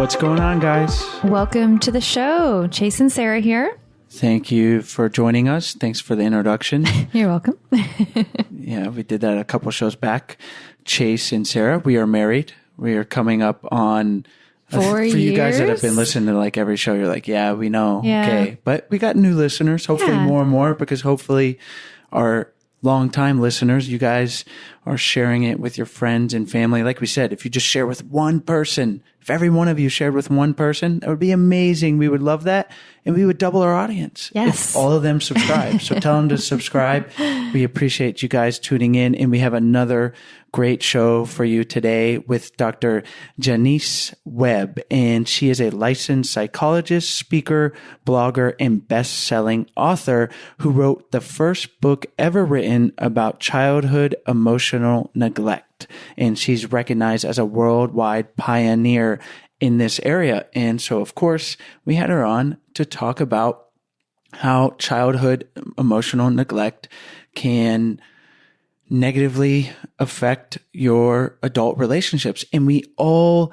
What's going on, guys? Welcome to the show. Chase and Sarah here. Thank you for joining us. Thanks for the introduction. You're welcome. Yeah, we did that a couple shows back. Chase and Sarah, we are married. We are coming up on 4 years. For you guys that have been listening to like every show, you're like, yeah, we know. Yeah. Okay. But we got new listeners, hopefully more and more, because hopefully our longtime listeners, you guys are sharing it with your friends and family. Like we said, if you just share with one person, if every one of you shared with one person, that would be amazing. We would love that. And we would double our audience. Yes. If all of them subscribe. So tell them to subscribe. We appreciate you guys tuning in. And we have another great show for you today with Dr. Janice Webb. And she is a licensed psychologist, speaker, blogger, and best-selling author who wrote the first book ever written about childhood emotional neglect. And she's recognized as a worldwide pioneer in this area. And so, of course, we had her on to talk about how childhood emotional neglect can negatively affect your adult relationships. And we all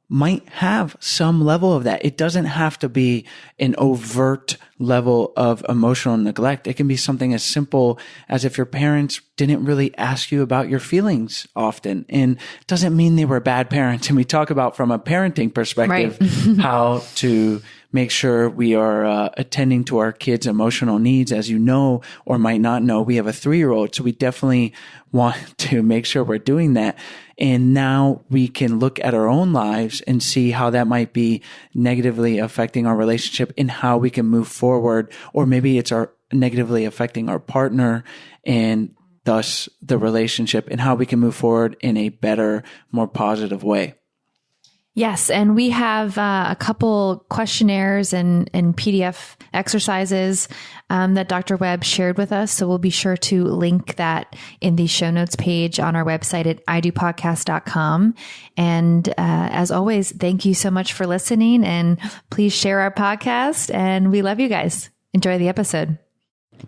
might have some level of that. It doesn't have to be an overt level of emotional neglect. It can be something as simple as if your parents didn't really ask you about your feelings often. And it doesn't mean they were bad parents. And we talk about from a parenting perspective, how to make sure we are attending to our kids' emotional needs. As you know, or might not know, we have a 3-year-old. So we definitely want to make sure we're doing that. And now we can look at our own lives and see how that might be negatively affecting our relationship and how we can move forward. Or maybe it's negatively affecting our partner and thus the relationship, and how we can move forward in a better, more positive way. Yes, and we have a couple questionnaires and PDF exercises that Dr. Webb shared with us. So we'll be sure to link that in the show notes page on our website at idopodcast.com. And as always, thank you so much for listening, and please share our podcast. And we love you guys. Enjoy the episode.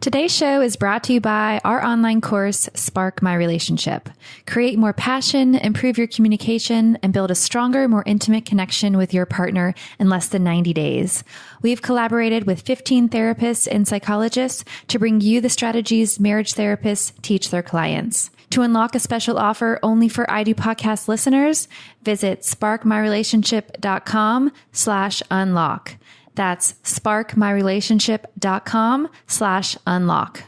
Today's show is brought to you by our online course, Spark My Relationship. Create more passion, improve your communication, and build a stronger, more intimate connection with your partner in less than 90 days. We've collaborated with 15 therapists and psychologists to bring you the strategies marriage therapists teach their clients. To unlock a special offer only for I Do Podcast listeners, visit sparkmyrelationship.com/unlock. That's sparkmyrelationship.com/unlock.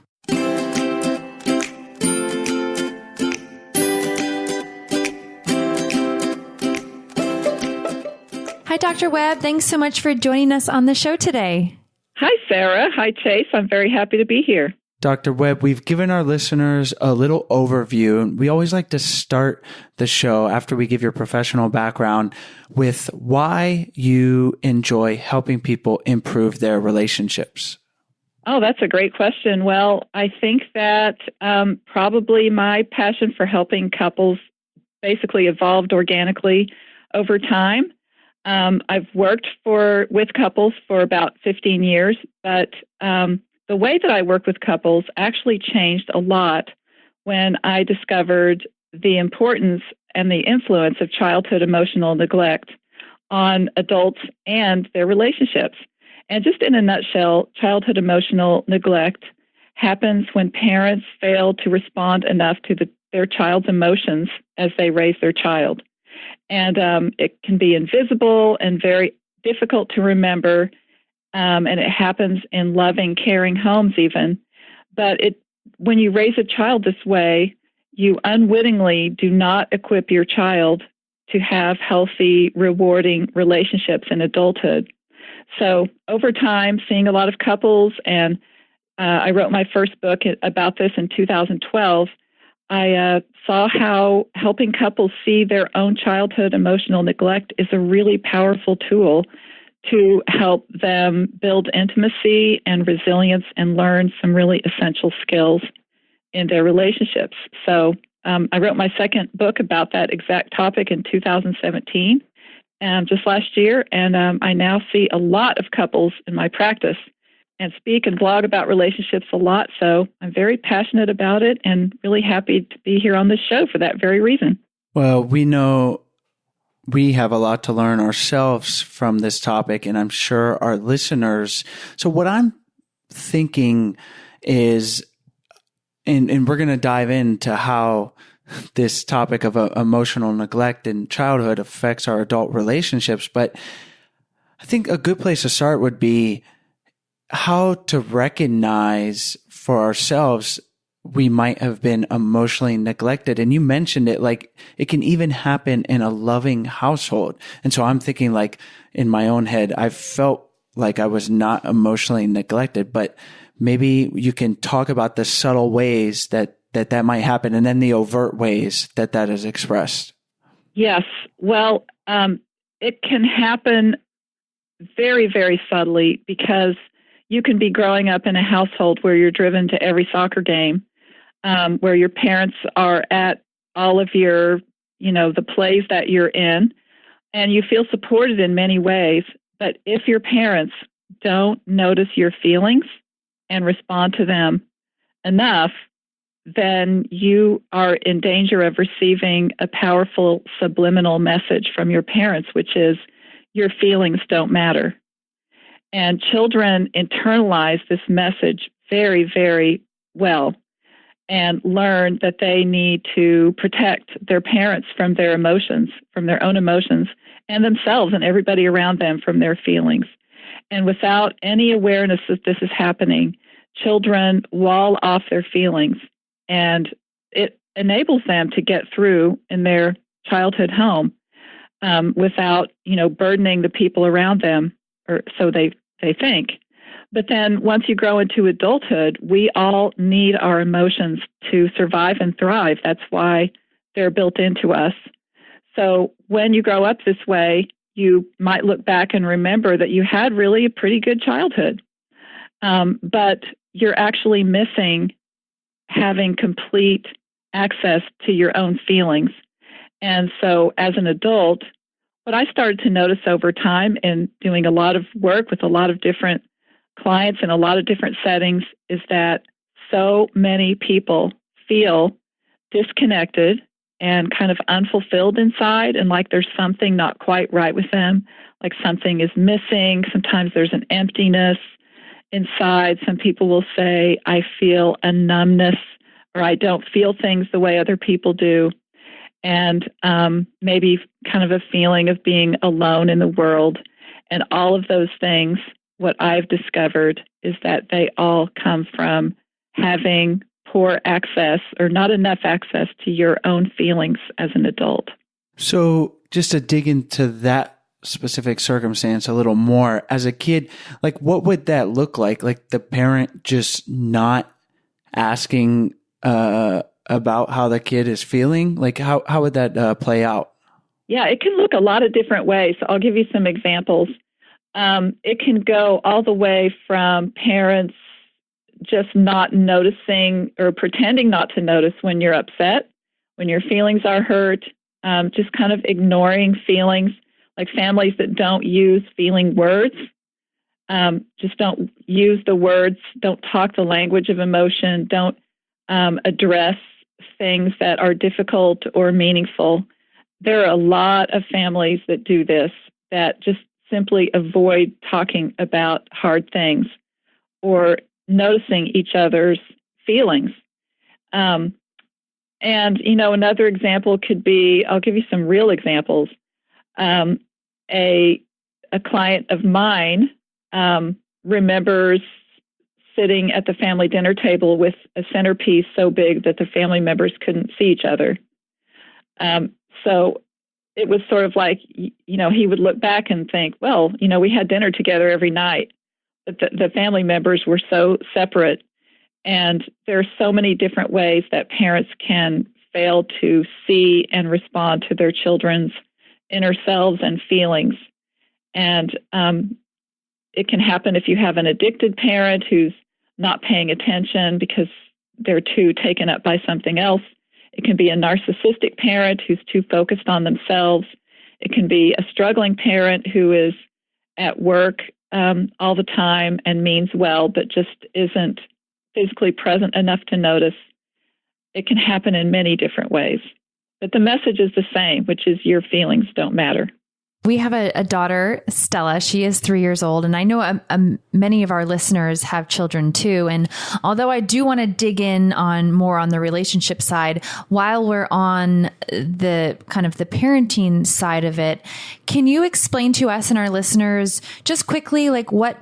Hi, Dr. Webb. Thanks so much for joining us on the show today. Hi, Sarah. Hi, Chase. I'm very happy to be here. Dr. Webb, we've given our listeners a little overview, and we always like to start the show after we give your professional background with why you enjoy helping people improve their relationships. Oh, that's a great question. Well, I think that probably my passion for helping couples basically evolved organically over time. I've worked with couples for about 15 years, but the way that I work with couples actually changed a lot when I discovered the importance and the influence of childhood emotional neglect on adults and their relationships. And just in a nutshell, childhood emotional neglect happens when parents fail to respond enough to their child's emotions as they raise their child. And it can be invisible and very difficult to remember. And it happens in loving, caring homes even. But when you raise a child this way, you unwittingly do not equip your child to have healthy, rewarding relationships in adulthood. So over time, seeing a lot of couples, and I wrote my first book about this in 2012, I saw how helping couples see their own childhood emotional neglect is a really powerful tool to help them build intimacy and resilience and learn some really essential skills in their relationships. So I wrote my second book about that exact topic in 2017, just last year, and I now see a lot of couples in my practice and speak and blog about relationships a lot. So I'm very passionate about it and really happy to be here on this show for that very reason. Well, we know we have a lot to learn ourselves from this topic, and I'm sure our listeners. So what I'm thinking is, and we're going to dive into how this topic of emotional neglect in childhood affects our adult relationships. But I think a good place to start would be how to recognize for ourselves we might have been emotionally neglected. And you mentioned it, like it can even happen in a loving household. And so I'm thinking, like, in my own head, I felt like I was not emotionally neglected, but maybe you can talk about the subtle ways that might happen, and then the overt ways that is expressed. Yes. Well, it can happen very, very subtly, because you can be growing up in a household where you're driven to every soccer game, where your parents are at all of your, the plays that you're in, and you feel supported in many ways. But if your parents don't notice your feelings and respond to them enough, then you are in danger of receiving a powerful subliminal message from your parents, which is your feelings don't matter. And children internalize this message very, very well and learn that they need to protect their parents from their emotions, from their own emotions, and themselves and everybody around them from their feelings. And without any awareness that this is happening, children wall off their feelings, and it enables them to get through in their childhood home without, burdening the people around them, or so they think. But then once you grow into adulthood, we all need our emotions to survive and thrive. That's why they're built into us. So when you grow up this way, you might look back and remember that you had really a pretty good childhood, but you're actually missing having complete access to your own feelings. And so as an adult, what I started to notice over time in doing a lot of work with a lot of different clients in a lot of different settings is that so many people feel disconnected and kind of unfulfilled inside, and like there's something not quite right with them, like something is missing. Sometimes there's an emptiness inside. Some people will say, I feel a numbness, or I don't feel things the way other people do. And maybe kind of a feeling of being alone in the world. And all of those things, what I've discovered is that they all come from having poor access or not enough access to your own feelings as an adult. So just to dig into that specific circumstance a little more, as a kid, like what would that look like? Like the parent just not asking about how the kid is feeling? Like how would that play out? Yeah, it can look a lot of different ways. I'll give you some examples. It can go all the way from parents just not noticing or pretending not to notice when you're upset, when your feelings are hurt, just kind of ignoring feelings, like families that don't use feeling words, just don't use the words, don't talk the language of emotion, don't address things that are difficult or meaningful. There are a lot of families that do this, that just simply avoid talking about hard things or noticing each other's feelings. And, another example could be, I'll give you some real examples. A client of mine remembers sitting at the family dinner table with a centerpiece so big that the family members couldn't see each other. So it was sort of like, he would look back and think, well, we had dinner together every night, but the family members were so separate. And there are so many different ways that parents can fail to see and respond to their children's inner selves and feelings. And it can happen if you have an addicted parent who's not paying attention because they're too taken up by something else. It can be a narcissistic parent who's too focused on themselves. It can be a struggling parent who is at work all the time and means well, but just isn't physically present enough to notice. It can happen in many different ways. But the message is the same, which is your feelings don't matter. We have a daughter, Stella. She is 3 years old. And I know many of our listeners have children too. And although I do want to dig in on more on the relationship side, while we're on the kind of the parenting side of it, can you explain to us and our listeners just quickly, like what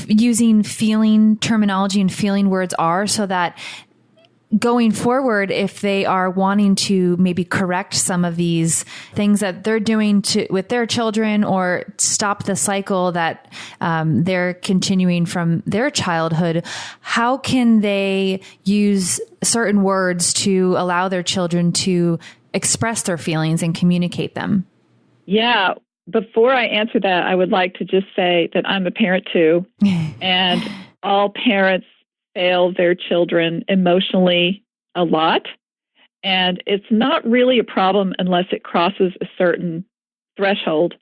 using feeling terminology and feeling words are, so that going forward, if they are wanting to maybe correct some of these things that they're doing with their children, or stop the cycle that they're continuing from their childhood, how can they use certain words to allow their children to express their feelings and communicate them? Yeah. Before I answer that, I would like to just say that I'm a parent too, and all parents fail their children emotionally a lot. And it's not really a problem unless it crosses a certain threshold.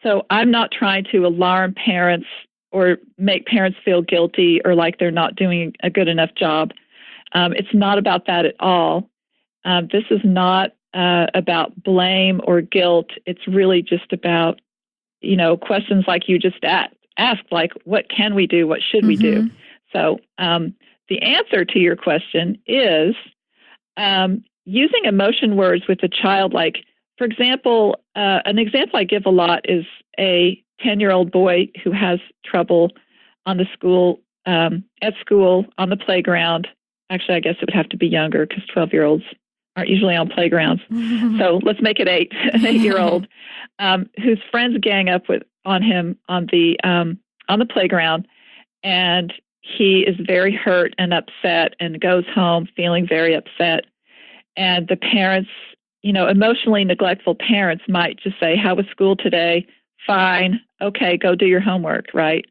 So I'm not trying to alarm parents or make parents feel guilty or like they're not doing a good enough job. It's not about that at all. This is not about blame or guilt. It's really just about, questions like you just asked, like, what can we do? What should we do? So the answer to your question is using emotion words with a child. Like, for example, an example I give a lot is a 10-year-old boy who has trouble on the school, at school, on the playground. Actually, I guess it would have to be younger because 12-year-olds aren't usually on playgrounds. So let's make it an 8-year-old whose friends gang up on him on the playground, and he is very hurt and upset and goes home feeling very upset. And the parents, emotionally neglectful parents might just say, "How was school today?" "Fine." "Okay, go do your homework," right?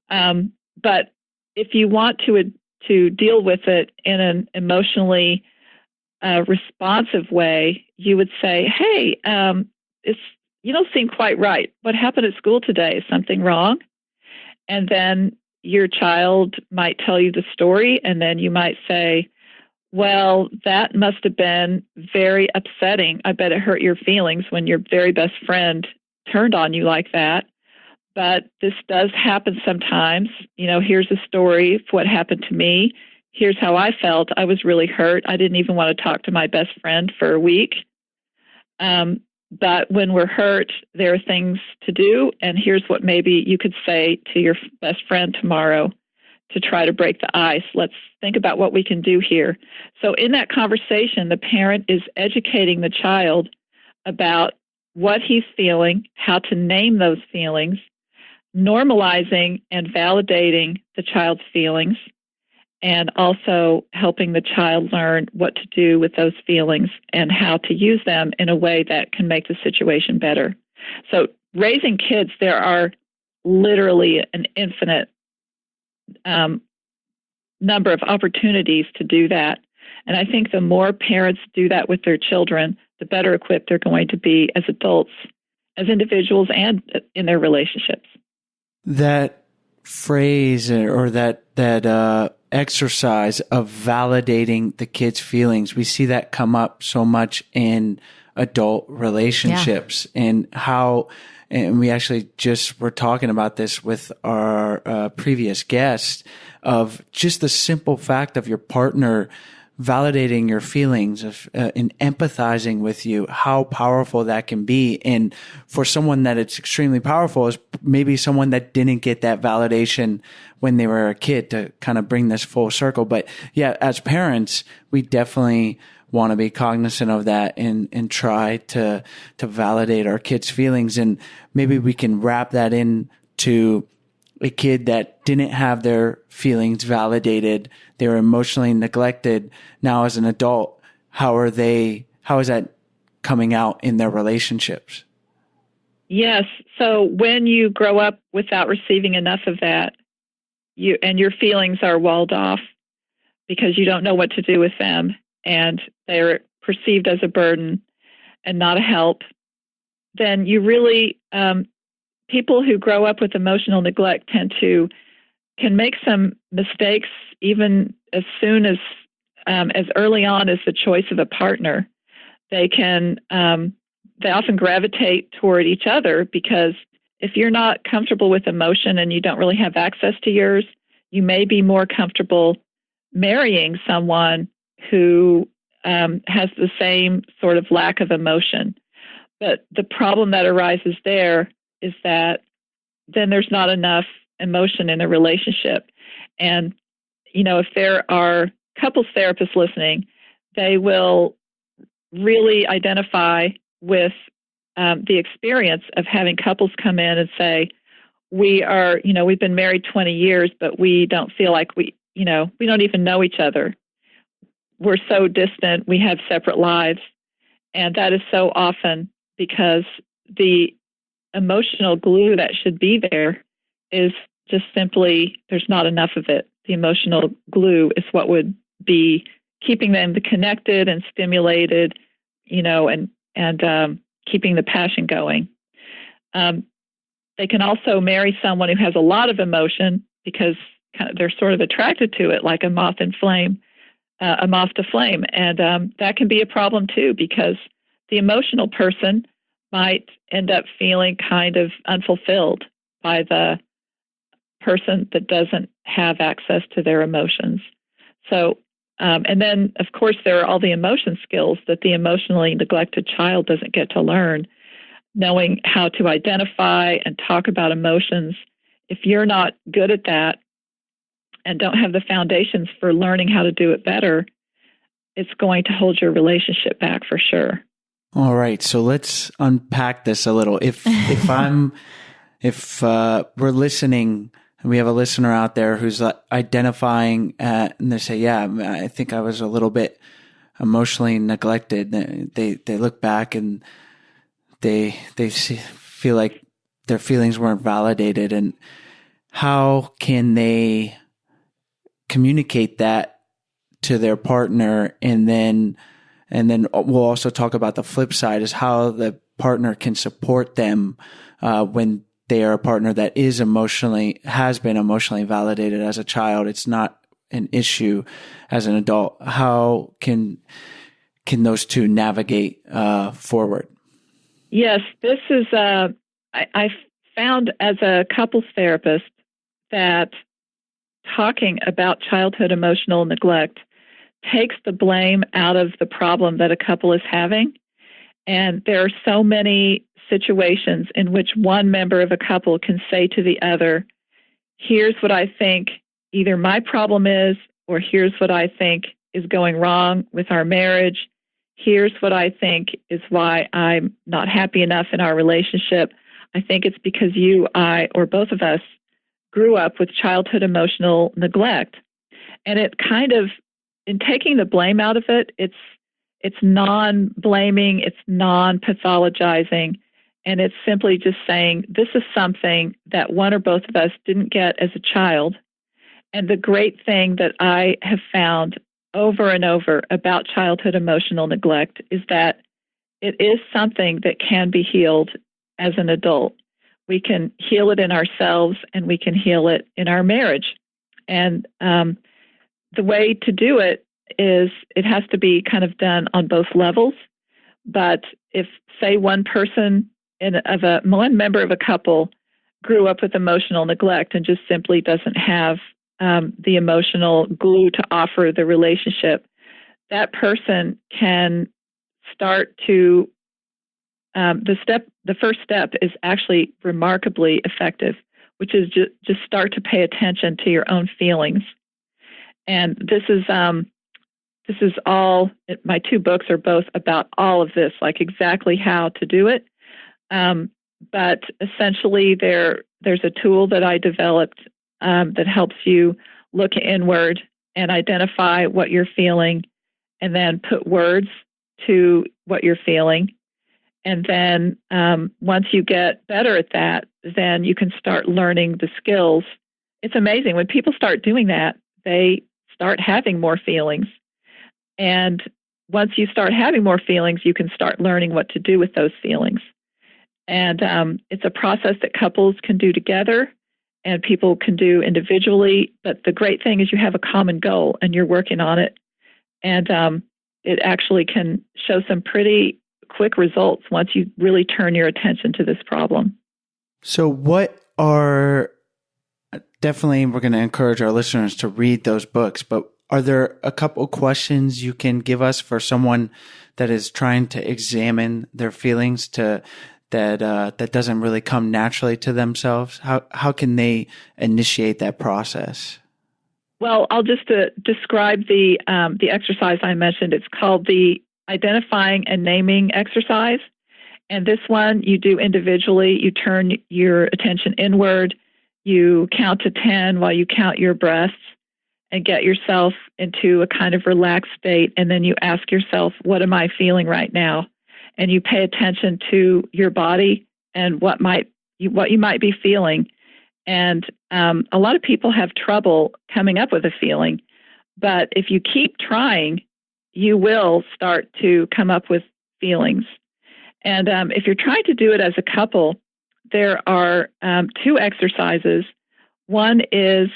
But if you want to deal with it in an emotionally responsive way, you would say, "Hey, you don't seem quite right. What happened at school today? Is something wrong?" And then your child might tell you the story, and then you might say, "Well, that must have been very upsetting. I bet it hurt your feelings when your very best friend turned on you like that. But this does happen sometimes. Here's a story of what happened to me. Here's how I felt. I was really hurt. I didn't even want to talk to my best friend for a week. But when we're hurt, there are things to do. And here's what maybe you could say to your best friend tomorrow to try to break the ice. Let's think about what we can do here." So in that conversation, the parent is educating the child about what he's feeling, how to name those feelings, normalizing and validating the child's feelings, and also helping the child learn what to do with those feelings and how to use them in a way that can make the situation better. So raising kids, there are literally an infinite number of opportunities to do that. And I think the more parents do that with their children, the better equipped they're going to be as adults, as individuals, and in their relationships. That phrase or that exercise of validating the kids' feelings, we see that come up so much in adult relationships. And we actually just were talking about this with our previous guest, of just the simple fact of your partner validating your feelings and empathizing with you, how powerful that can be. And for someone that it's extremely powerful is maybe someone that didn't get that validation when they were a kid, to kind of bring this full circle. But yeah, as parents, we definitely want to be cognizant of that and try to validate our kids' feelings. And maybe we can wrap that into a kid that didn't have their feelings validated. They were emotionally neglected. Now as an adult, how is that coming out in their relationships? Yes. So when you grow up without receiving enough of that, your feelings are walled off because you don't know what to do with them, and they're perceived as a burden and not a help, then you really, people who grow up with emotional neglect can make some mistakes even as soon as early on as the choice of a partner. they can, they often gravitate toward each other, because if you're not comfortable with emotion and you don't really have access to yours, you may be more comfortable marrying someone who has the same sort of lack of emotion. But the problem that arises there is that then there's not enough emotion in the relationship. And, if there are couples therapists listening, they will really identify with the experience of having couples come in and say, we've been married 20 years, but we don't feel like we don't even know each other. We're so distant. We have separate lives. And that is so often because the emotional glue that should be there is just simply, there's not enough of it. The emotional glue is what would be keeping them connected and stimulated, and keeping the passion going. They can also marry someone who has a lot of emotion because they're sort of attracted to it, like a moth to flame. And that can be a problem too, because the emotional person might end up feeling kind of unfulfilled by the person that doesn't have access to their emotions. So, and then, of course, there are all the emotion skills that the emotionally neglected child doesn't get to learn. Knowing how to identify and talk about emotions. If you're not good at that and don't have the foundations for learning how to do it better, it's going to hold your relationship back for sure. All right. So let's unpack this a little. If we're listening and we have a listener out there who's identifying and they say, yeah, I think I was a little bit emotionally neglected. They look back and they feel like their feelings weren't validated. And how can they communicate that to their partner? And then we'll also talk about the flip side, is how the partner can support them when they are a partner that has been emotionally validated as a child. It's not an issue as an adult. How can those two navigate forward? Yes, this is, I found as a couples therapist that talking about childhood emotional neglect takes the blame out of the problem that a couple is having. And there are so many situations in which one member of a couple can say to the other, here's what I think either my problem is, or here's what I think is going wrong with our marriage. Here's what I think is why I'm not happy enough in our relationship. I think it's because you, I, or both of us grew up with childhood emotional neglect. And it kind of, in taking the blame out of it, it's non-blaming, it's non-pathologizing, and it's simply just saying, this is something that one or both of us didn't get as a child. And the great thing that I have found over and over about childhood emotional neglect is that it is something that can be healed as an adult. We can heal it in ourselves and we can heal it in our marriage. And the way to do it is it has to be kind of done on both levels. But if, say, one member of a couple grew up with emotional neglect and just simply doesn't have the emotional glue to offer the relationship, that person can start to, the first step is actually remarkably effective, which is just start to pay attention to your own feelings. And this is all, my two books are both about all of this, like exactly how to do it. But essentially there's a tool that I developed that helps you look inward and identify what you're feeling and then put words to what you're feeling. And then once you get better at that, then you can start learning the skills. It's amazing. When people start doing that, they start having more feelings. And once you start having more feelings, you can start learning what to do with those feelings. And it's a process that couples can do together and people can do individually. But the great thing is you have a common goal and you're working on it. And it actually can show some pretty quick results once you really turn your attention to this problem. So definitely we're going to encourage our listeners to read those books, but are there a couple questions you can give us for someone that is trying to examine their feelings that doesn't really come naturally to themselves? How can they initiate that process? Well, I'll just describe the exercise I mentioned. It's called the identifying and naming exercise. And this one you do individually. You turn your attention inward. You count to 10 while you count your breaths and get yourself into a kind of relaxed state. And then you ask yourself, what am I feeling right now? And you pay attention to your body and what you might be feeling. And a lot of people have trouble coming up with a feeling. But if you keep trying, you will start to come up with feelings. And if you're trying to do it as a couple, there are two exercises. One is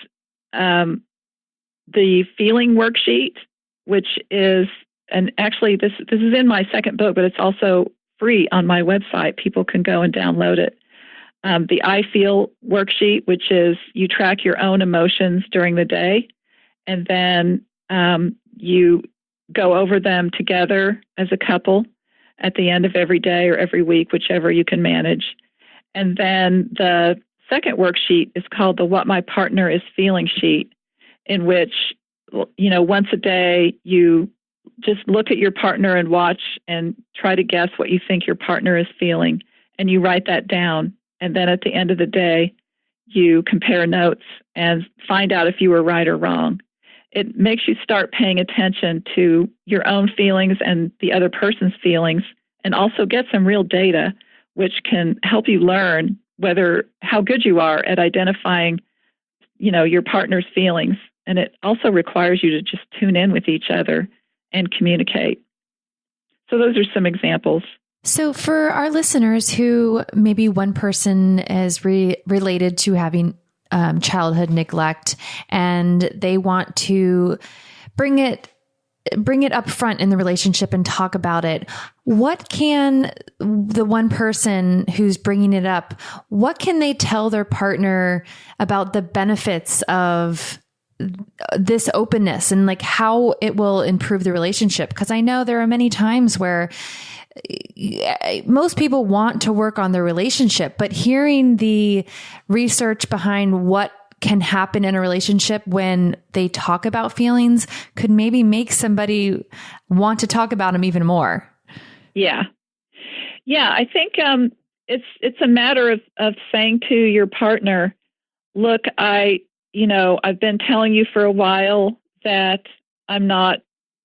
the feeling worksheet, which is, and actually this is in my second book, but it's also free on my website. People can go and download it. The I Feel worksheet, which is you track your own emotions during the day, and then you go over them together as a couple at the end of every day or every week, whichever you can manage. And then the second worksheet is called the What My Partner Is Feeling sheet, in which, once a day you just look at your partner and watch and try to guess what you think your partner is feeling. And you write that down. And then at the end of the day, you compare notes and find out if you were right or wrong. It makes you start paying attention to your own feelings and the other person's feelings, and also get some real data, which can help you learn how good you are at identifying, your partner's feelings. And it also requires you to just tune in with each other and communicate. So those are some examples. So for our listeners who maybe one person is related to having childhood neglect, and they want to bring it up front in the relationship and talk about it, what can the one person who's bringing it up, what can they tell their partner about the benefits of this openness and like how it will improve the relationship? Because I know there are many times where most people want to work on their relationship, but hearing the research behind what can happen in a relationship when they talk about feelings could maybe make somebody want to talk about them even more. Yeah. I think it's a matter of saying to your partner, look, I've been telling you for a while that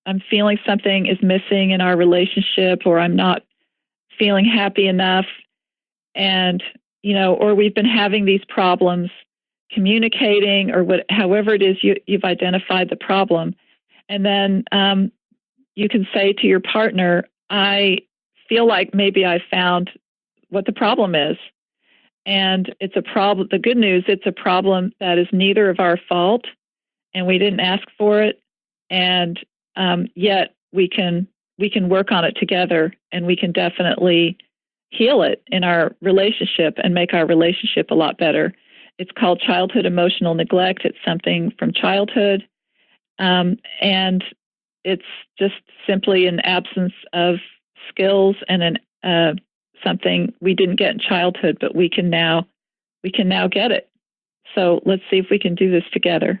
I'm feeling something is missing in our relationship, or I'm not feeling happy enough. And, or we've been having these problems communicating, or however it is you've identified the problem. And then you can say to your partner, I feel like maybe I found what the problem is. And it's a problem. The good news, it's a problem that is neither of our fault, and we didn't ask for it. And yet we can work on it together, and we can definitely heal it in our relationship and make our relationship a lot better. It's called childhood emotional neglect. It's something from childhood. And it's just simply an absence of skills and something we didn't get in childhood, but we can now get it. So let's see if we can do this together.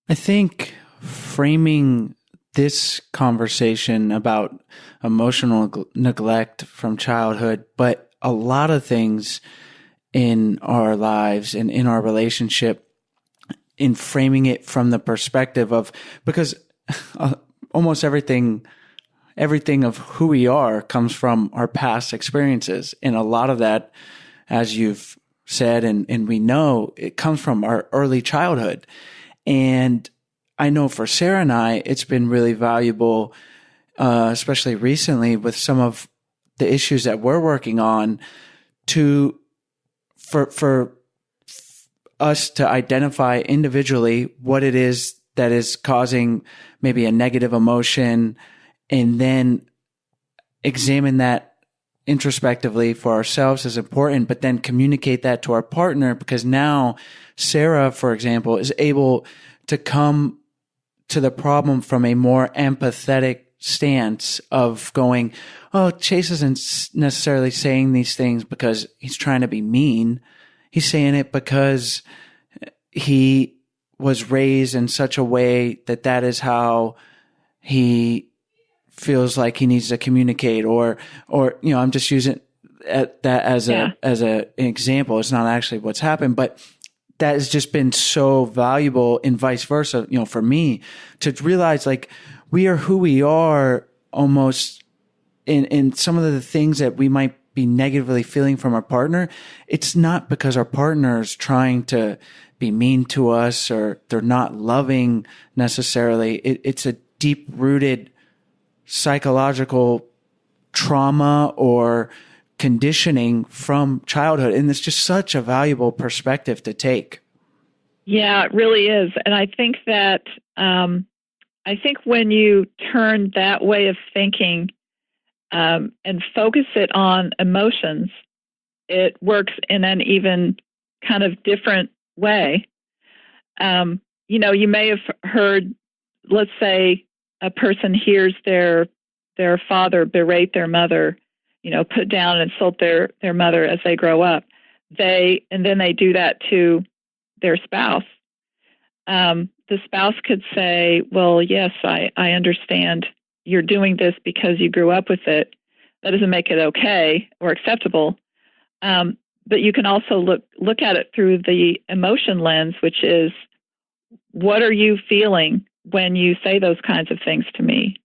I think framing this conversation about emotional neglect from childhood, but a lot of things in our lives and in our relationship, in framing it from the perspective of, because almost everything of who we are comes from our past experiences. And a lot of that, as you've said, and we know, it comes from our early childhood. And I know for Sarah and I, it's been really valuable, especially recently with some of the issues that we're working on, for us to identify individually what it is that is causing maybe a negative emotion, and then examine that introspectively for ourselves is important, but then communicate that to our partner, because now Sarah, for example, is able to come to the problem from a more empathetic stance of going, oh, Chase isn't necessarily saying these things because he's trying to be mean. He's saying it because he was raised in such a way that that is how he feels like he needs to communicate, or, I'm just using that as an example. It's not actually what's happened, but that has just been so valuable, and vice versa, for me to realize like we are who we are almost in some of the things that we might be negatively feeling from our partner. It's not because our partner is trying to be mean to us or they're not loving necessarily. It's a deep rooted psychological trauma or conditioning from childhood. And it's just such a valuable perspective to take. Yeah, it really is. And I think that, I think when you turn that way of thinking and focus it on emotions, it works in an even kind of different way. You may have heard, let's say a person hears their father berate their mother, put down and insult their mother as they grow up. And then they do that to their spouse. The spouse could say, well, yes, I understand you're doing this because you grew up with it. That doesn't make it okay or acceptable. But you can also look at it through the emotion lens, which is, what are you feeling when you say those kinds of things to me?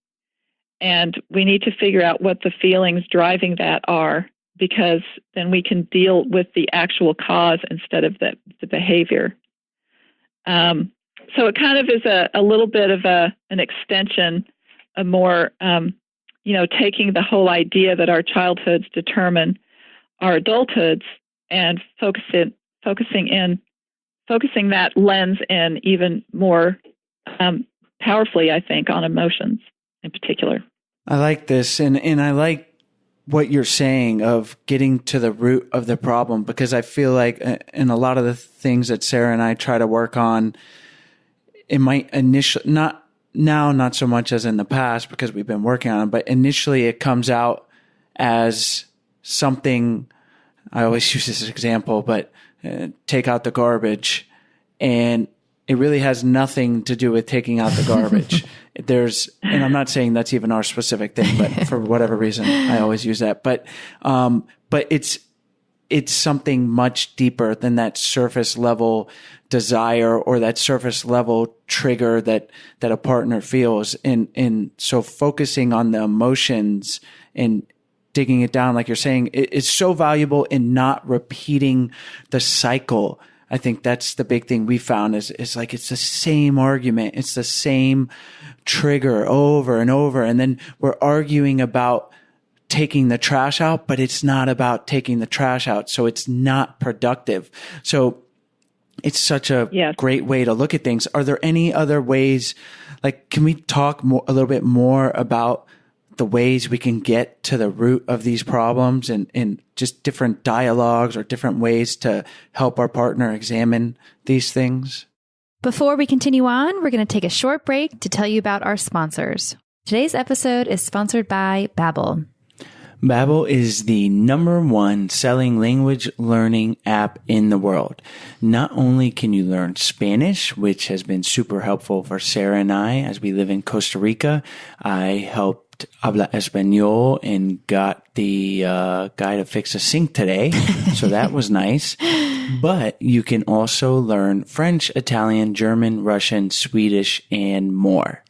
And we need to figure out what the feelings driving that are, because then we can deal with the actual cause instead of the behavior. So it kind of is a little bit of an extension, a more, taking the whole idea that our childhoods determine our adulthoods and focusing that lens in even more powerfully, I think, on emotions in particular. I like this. And I like what you're saying of getting to the root of the problem, because I feel like in a lot of the things that Sarah and I try to work on, it might initially, not so much as in the past because we've been working on it, but initially it comes out as something. I always use this example, but take out the garbage, and it really has nothing to do with taking out the garbage. And I'm not saying that's even our specific thing, but for whatever reason, I always use that. But it's something much deeper than that surface level desire or that surface level trigger that a partner feels. And so focusing on the emotions and digging it down, like you're saying, is so valuable in not repeating the cycle. I think that's the big thing we found is like, it's the same argument. It's the same trigger over and over. And then we're arguing about taking the trash out, but it's not about taking the trash out. So it's not productive. So it's such a great way to look at things. Are there any other ways, like, can we talk a little bit more about the ways we can get to the root of these problems and just different dialogues or different ways to help our partner examine these things? Before we continue on, we're going to take a short break to tell you about our sponsors. Today's episode is sponsored by Babbel. Babbel is the #1 selling language learning app in the world. Not only can you learn Spanish, which has been super helpful for Sarah and I as we live in Costa Rica. I helped habla español and got the guy to fix a sink today. So that was nice. But you can also learn French, Italian, German, Russian, Swedish, and more.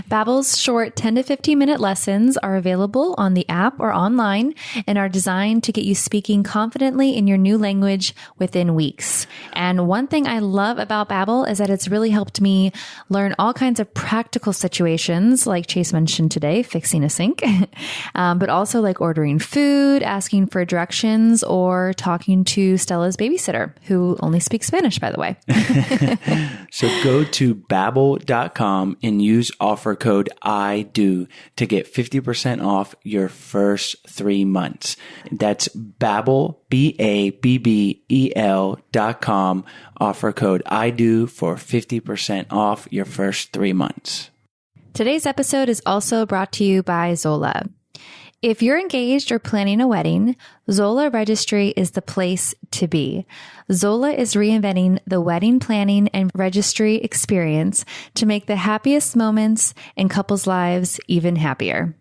Babbel's short 10 to 15 minute lessons are available on the app or online and are designed to get you speaking confidently in your new language within weeks. And one thing I love about Babbel is that it's really helped me learn all kinds of practical situations, like Chase mentioned today, fixing a sink, but also like ordering food, asking for directions, or talking to Stella's babysitter, who only speaks Spanish, by the way. So go to babbel.com and use offer code IDO to get 50% off your first 3 months. That's Babbel, BABBEL.com, offer code IDO for 50% off your first 3 months. Today's episode is also brought to you by Zola. If you're engaged or planning a wedding, Zola Registry is the place to be. Zola is reinventing the wedding planning and registry experience to make the happiest moments in couples' lives even happier.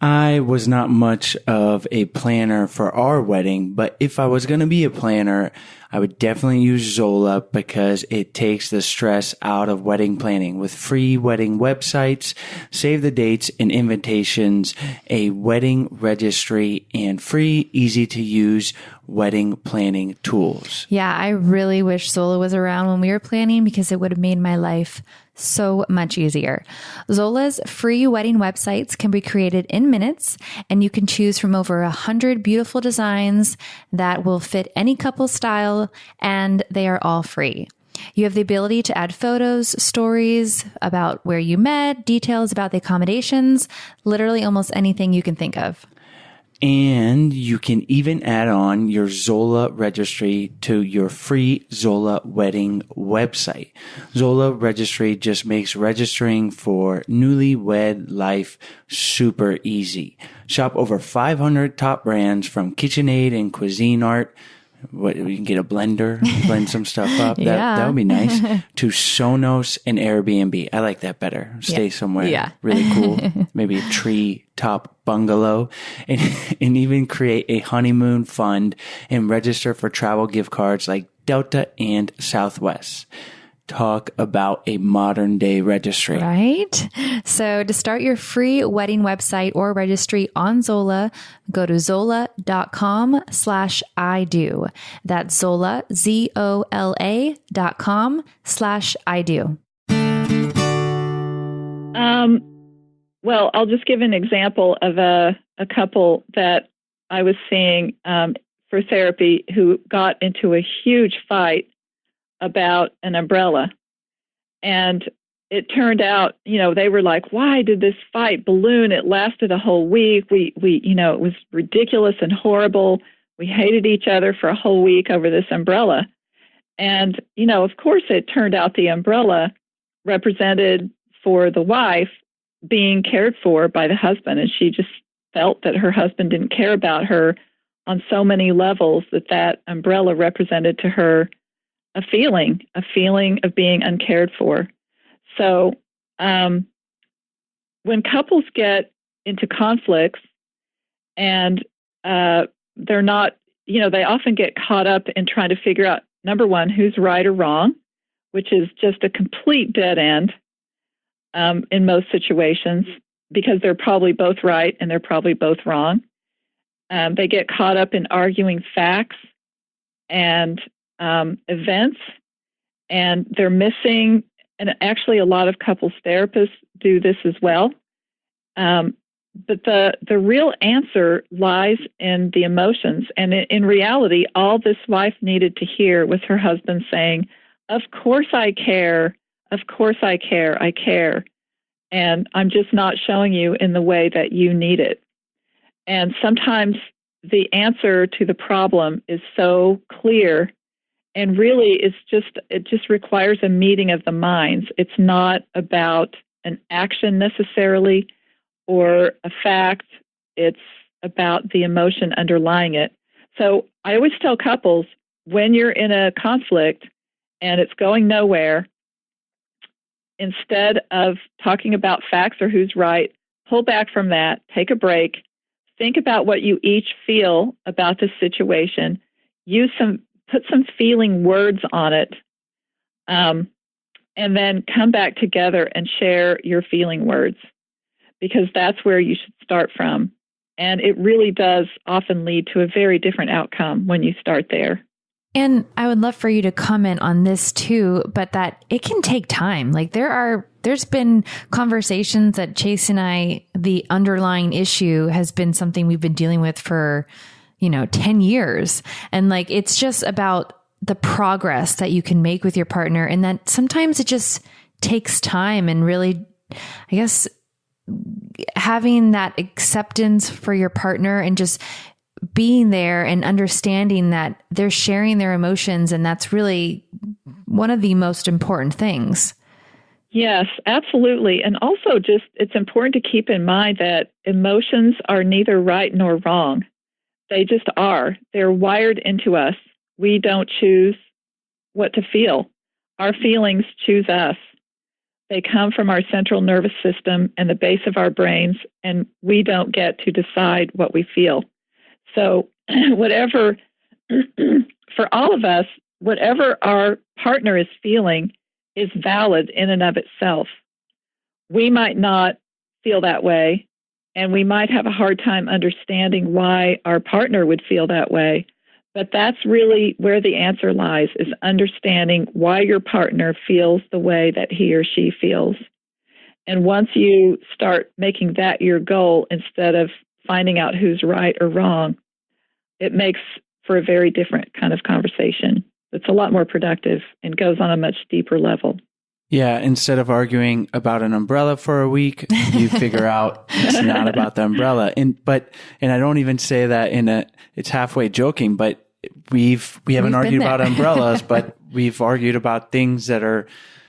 I was not much of a planner for our wedding, but if I was going to be a planner, I would definitely use Zola because it takes the stress out of wedding planning with free wedding websites, save the dates and invitations, a wedding registry, and free, easy to use wedding planning tools. Yeah, I really wish Zola was around when we were planning because it would have made my life so much easier. Zola's free wedding websites can be created in minutes, and you can choose from over 100 beautiful designs that will fit any couple style, and they are all free. You have the ability to add photos, stories about where you met, details about the accommodations, literally almost anything you can think of. And you can even add on your Zola registry to your free Zola wedding website. Zola registry just makes registering for newlywed life super easy. Shop over 500 top brands from KitchenAid and Cuisine Art. What, you can get a blender, blend some stuff up. That would be nice. To Sonos and Airbnb. I like that better. Stay somewhere really cool. Maybe a tree top bungalow, and even create a honeymoon fund and register for travel gift cards like Delta and Southwest. Talk about a modern day registry. Right? So to start your free wedding website or registry on Zola, go to zola.com/IDO. That's Zola, ZOLA.com/IDO. Well, I'll just give an example of a couple that I was seeing for therapy who got into a huge fight about an umbrella. And it turned out, they were like, why did this fight balloon? It lasted a whole week. We it was ridiculous and horrible. We hated each other for a whole week over this umbrella. And, of course, it turned out the umbrella represented for the wife being cared for by the husband. And she just felt that her husband didn't care about her on so many levels that umbrella represented to her a feeling of being uncared for. So when couples get into conflicts and they're not, they often get caught up in trying to figure out, number one, who's right or wrong, which is just a complete dead end in most situations because they're probably both right and they're probably both wrong. They get caught up in arguing facts and events, and they're missing, and actually a lot of couples therapists do this as well. But the real answer lies in the emotions. And in reality, all this wife needed to hear was her husband saying, of course I care. Of course I care. I care. And I'm just not showing you in the way that you need it. And sometimes the answer to the problem is so clear, and really it just requires a meeting of the minds. It's not about an action necessarily or a fact. It's about the emotion underlying it. So I always tell couples, when you're in a conflict and it's going nowhere, instead of talking about facts or who's right, pull back from that, take a break, think about what you each feel about the situation, put some feeling words on it, and then come back together and share your feeling words, because that's where you should start from. And it really does often lead to a very different outcome when you start there. And I would love for you to comment on this too, but that it can take time. Like there's been conversations that Chase and I, the underlying issue has been something we've been dealing with for, 10 years. And like, it's just about the progress that you can make with your partner, and that sometimes it just takes time, and really, I guess, having that acceptance for your partner and just being there and understanding that they're sharing their emotions. And that's really one of the most important things. Yes, absolutely. And also just, it's important to keep in mind that emotions are neither right nor wrong. They just are. They're wired into us. We don't choose what to feel. Our feelings choose us. They come from our central nervous system and the base of our brains, and we don't get to decide what we feel. So whatever, for all of us, whatever our partner is feeling is valid in and of itself. We might not feel that way, and we might have a hard time understanding why our partner would feel that way. But that's really where the answer lies, is understanding why your partner feels the way that he or she feels. And once you start making that your goal instead of finding out who's right or wrong, it makes for a very different kind of conversation. It's a lot more productive and goes on a much deeper level. Yeah, instead of arguing about an umbrella for a week, you figure out it's not about the umbrella. And I don't even say that it's halfway joking, but we haven't argued about umbrellas, but we've argued about things that are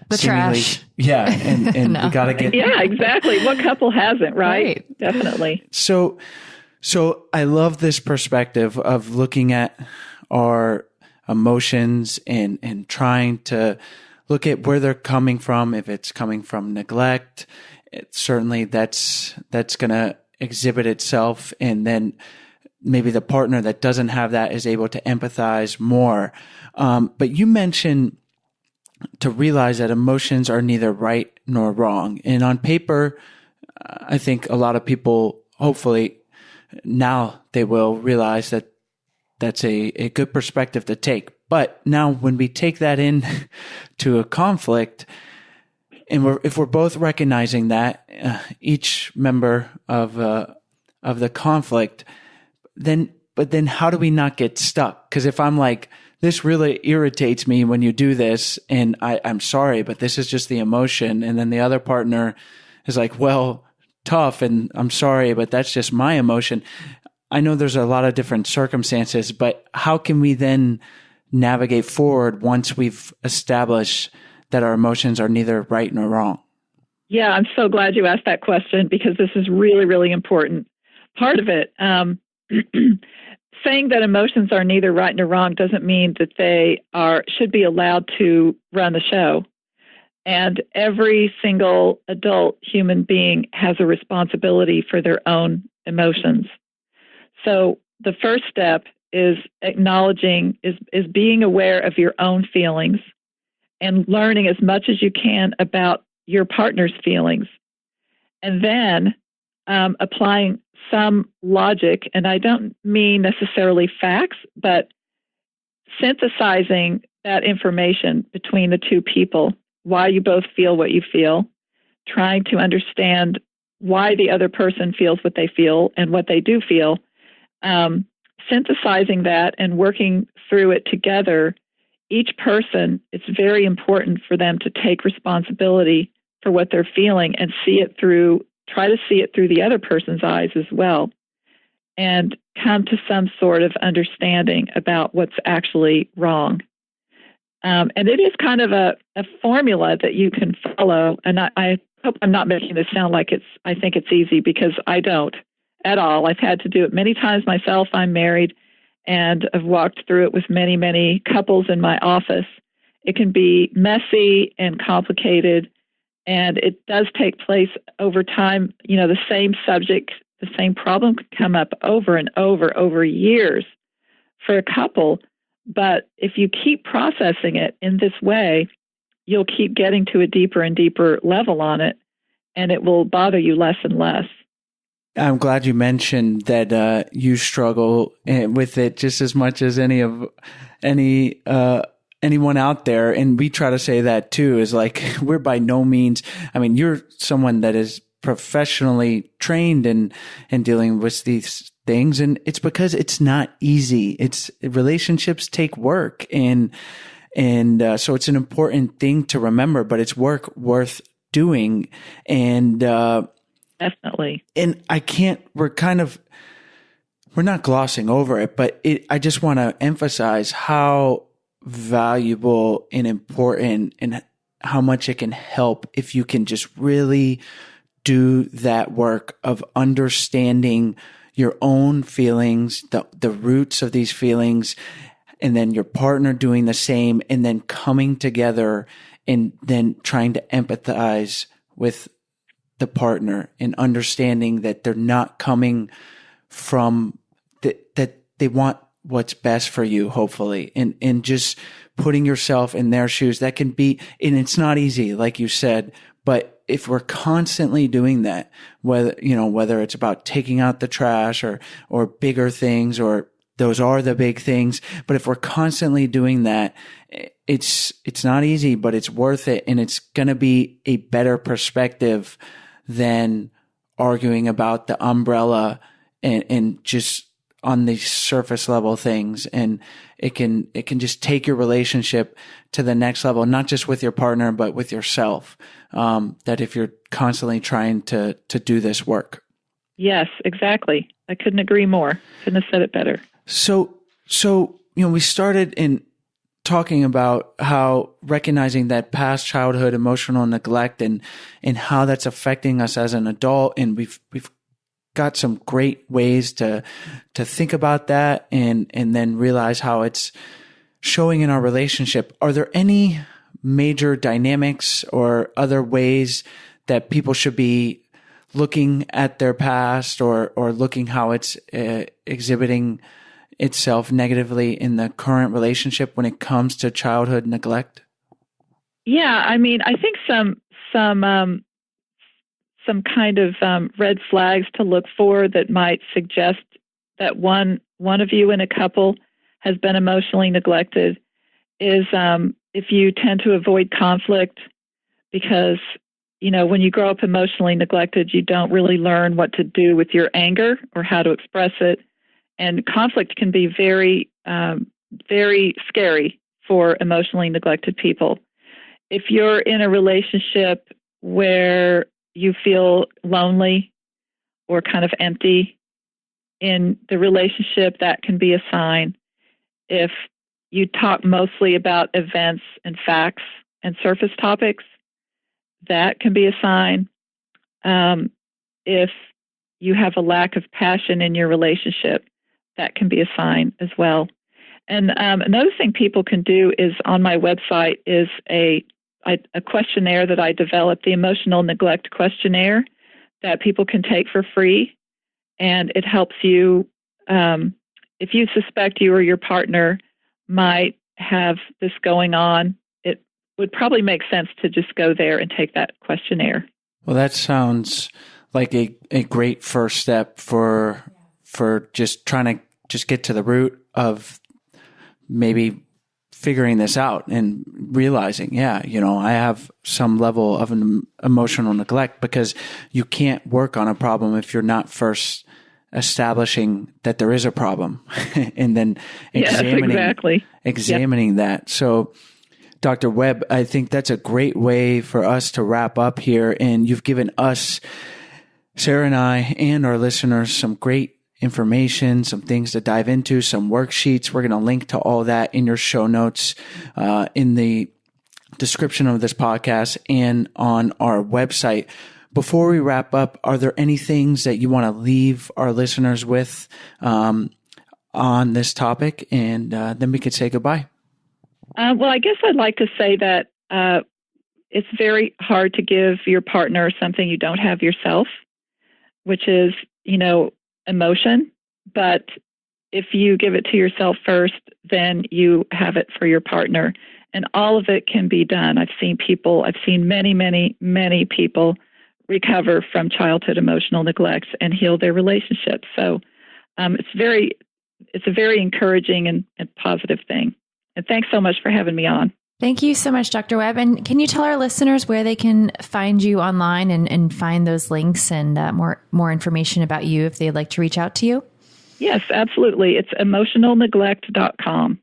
the trash. Yeah, and no. We got to get. Yeah, exactly. What couple hasn't, right? Definitely. So I love this perspective of looking at our emotions and trying to look at where they're coming from. If it's coming from neglect, certainly that's going to exhibit itself. And then maybe the partner that doesn't have that is able to empathize more. But you mentioned to realize that emotions are neither right nor wrong. And on paper, I think a lot of people, hopefully now they will realize that that's a good perspective to take. But now when we take that in to a conflict, and if we're both recognizing that each member of the conflict, then how do we not get stuck? Because if I'm like, this really irritates me when you do this, and I'm sorry, but this is just the emotion. And then the other partner is like, well, tough, and I'm sorry, but that's just my emotion. I know there's a lot of different circumstances, but how can we then navigate forward once we've established that our emotions are neither right nor wrong? Yeah, I'm so glad you asked that question, because this is really, really important. Part of it, saying that emotions are neither right nor wrong doesn't mean that they should be allowed to run the show. And every single adult human being has a responsibility for their own emotions. So the first step is acknowledging, is being aware of your own feelings and learning as much as you can about your partner's feelings. And then applying some logic, and I don't mean necessarily facts, but synthesizing that information between the two people, why you both feel what you feel, trying to understand why the other person feels what they feel and what they do feel, synthesizing that and working through it together. Each person, it's very important for them to take responsibility for what they're feeling and try to see it through the other person's eyes as well, and come to some sort of understanding about what's actually wrong. And it is kind of a formula that you can follow. And I hope I'm not making this sound like I think it's easy, because I don't at all. I've had to do it many times myself. I'm married and I've walked through it with many, many couples in my office. It can be messy and complicated, and it does take place over time. You know, the same subject, the same problem could come up over and over years for a couple. But if you keep processing it in this way, you'll keep getting to a deeper and deeper level on it, and it will bother you less and less. I'm glad you mentioned that you struggle with it just as much as anyone out there. And we try to say that too, is like, we're by no means, I mean, you're someone that is professionally trained in dealing with these things. And it's because it's not easy. Relationships take work, and so it's an important thing to remember, but it's work worth doing. And, definitely. And we're not glossing over it, but I just want to emphasize how valuable and important and how much it can help if you can just really do that work of understanding your own feelings, the roots of these feelings, and then your partner doing the same, and then coming together and then trying to empathize with the partner and understanding that they're not coming from that they want what's best for you, hopefully, and just putting yourself in their shoes. That can be, and it's not easy, like you said, but if we're constantly doing that, whether it's about taking out the trash or bigger things, or those are the big things, but if we're constantly doing that, it's not easy, but it's worth it. And it's going to be a better perspective than arguing about the umbrella and just on the surface level things. And it can just take your relationship to the next level, not just with your partner, but with yourself. That if you're constantly trying to do this work. Yes, exactly. I couldn't agree more. Couldn't have said it better. So, we started in talking about how recognizing that past childhood emotional neglect and how that's affecting us as an adult. And we've got some great ways to think about that and then realize how it's showing in our relationship. Are there any major dynamics or other ways that people should be looking at their past or looking how it's exhibiting itself negatively in the current relationship when it comes to childhood neglect? Yeah, I mean, I think some kind of red flags to look for that might suggest that one of you in a couple has been emotionally neglected is if you tend to avoid conflict because, when you grow up emotionally neglected, you don't really learn what to do with your anger or how to express it. And conflict can be very, very scary for emotionally neglected people. If you're in a relationship where you feel lonely or kind of empty in the relationship, that can be a sign. If you talk mostly about events and facts and surface topics, that can be a sign. If you have a lack of passion in your relationship, that can be a sign as well. And another thing people can do is on my website is a questionnaire that I developed, the Emotional Neglect Questionnaire, that people can take for free. And it helps you, if you suspect you or your partner might have this going on, it would probably make sense to just go there and take that questionnaire. Well, that sounds like a great first step for just trying to just get to the root of maybe figuring this out and realizing, I have some level of an emotional neglect, because you can't work on a problem if you're not first establishing that there is a problem and then examining that. So, Dr. Webb, I think that's a great way for us to wrap up here. And you've given us, Sarah and I, and our listeners some great information, some things to dive into, some worksheets. We're going to link to all that in your show notes, in the description of this podcast and on our website. Before we wrap up, are there any things that you want to leave our listeners with on this topic? And then we could say goodbye. Well, I guess I'd like to say that it's very hard to give your partner something you don't have yourself, which is, emotion. But if you give it to yourself first, then you have it for your partner. And all of it can be done. I've seen many, many, many people recover from childhood emotional neglect and heal their relationships. So it's a very encouraging and positive thing. And thanks so much for having me on. Thank you so much, Dr. Webb. And can you tell our listeners where they can find you online and find those links and more information about you if they'd like to reach out to you? Yes, absolutely. It's emotionalneglect.com.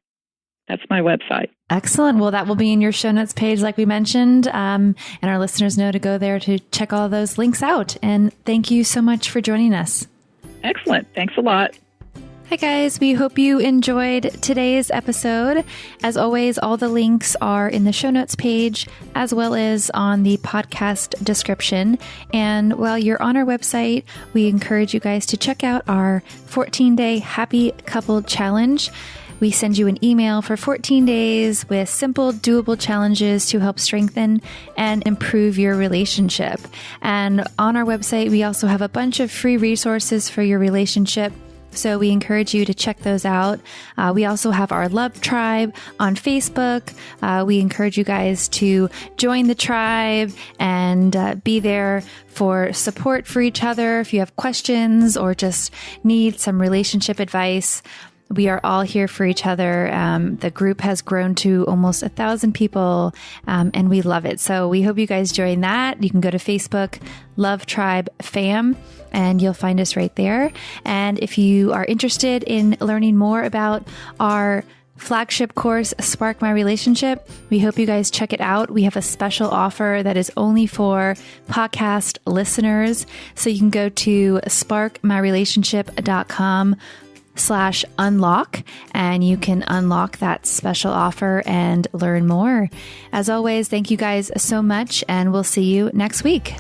That's my website. Excellent. Well, that will be in your show notes page, like we mentioned. And our listeners know to go there to check all those links out. And thank you so much for joining us. Excellent. Thanks a lot. Hi, guys. We hope you enjoyed today's episode. As always, all the links are in the show notes page, as well as on the podcast description. And while you're on our website, we encourage you guys to check out our 14-day Happy Couple Challenge. We send you an email for 14 days with simple, doable challenges to help strengthen and improve your relationship. And on our website, we also have a bunch of free resources for your relationship. So we encourage you to check those out. We also have our Love Tribe on Facebook. We encourage you guys to join the tribe and be there for support for each other. If you have questions or just need some relationship advice, we are all here for each other. The group has grown to almost 1,000 people, and we love it. So we hope you guys join that. You can go to Facebook, Love Tribe Fam, and you'll find us right there. And if you are interested in learning more about our flagship course, Spark My Relationship, we hope you guys check it out. We have a special offer that is only for podcast listeners. So you can go to sparkmyrelationship.com/unlock, and you can unlock that special offer and learn more. As always, thank you guys so much, and we'll see you next week.